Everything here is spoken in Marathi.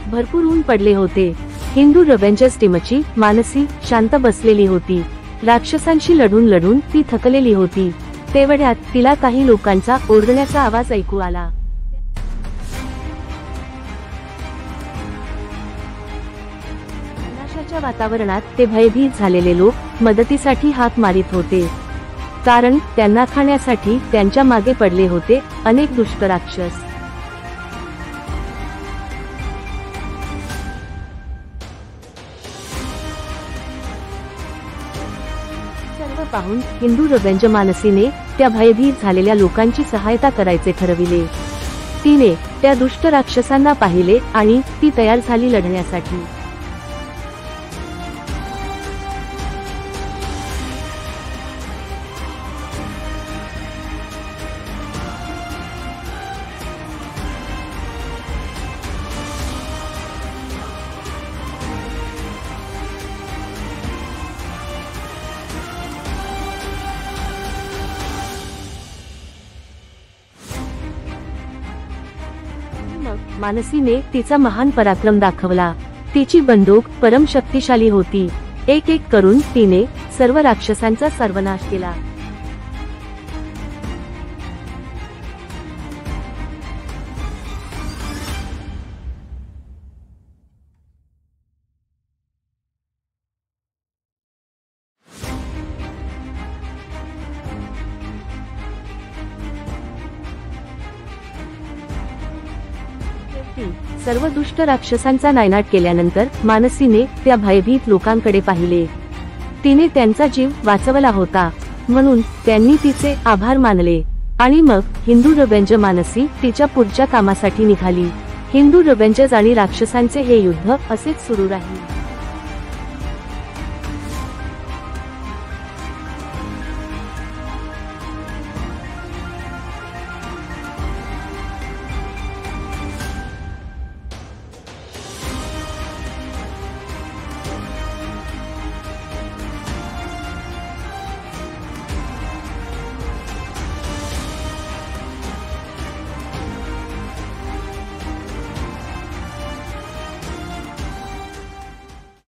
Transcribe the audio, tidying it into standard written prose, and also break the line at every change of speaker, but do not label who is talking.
भरपूर ऊन पडले होते। हिंदू रेव्हेंजर्स टीमची मानसी शांत बसलेली होती। राक्षसांशी लढून लढून ती थकलेली होती। तेवढ्यात तिला काही लोकांचा ओरडण्याचा आवाज ऐकू आला। विनाशाच्या वातावरणात ते भयभीत झालेले लोक मदतीसाठी हाक मारित होते, कारण त्यांना खाण्यासाठी त्यांच्या मागे पडले होते अनेक दुष्ट राक्षस। सर्व पाहून हिंदू रेव्हेंजर मानसीने त्या भयभीत झालेल्या लोकांची सहायता करायचे ठरविले। तिने त्या दुष्ट राक्षसांना पाहिले आणि ती तयार झाली लढण्यासाठी। मानसीने तिचा महान पराक्रम दाखवला। तिची बंदूक परम शक्तिशाली होती। एक एक करून तिने सर्व राक्षसांचा सर्वनाश केला। सर्व दुष्ट राक्षसांचा नायनाट केल्यानंतर मानसीने त्या भयभीत लोकांकडे पाहिले। तिने त्यांचा जीव वाचवला होता, म्हणून त्यांनी तिचे आभार मानले। आणि मग हिंदू रेव्हेंजर मानसी तिच्या पुढच्या कामासाठी निघाली। हिंदू रेव्हेंजर्स आणि राक्षसांचे हे युद्ध असेच सुरू राहील।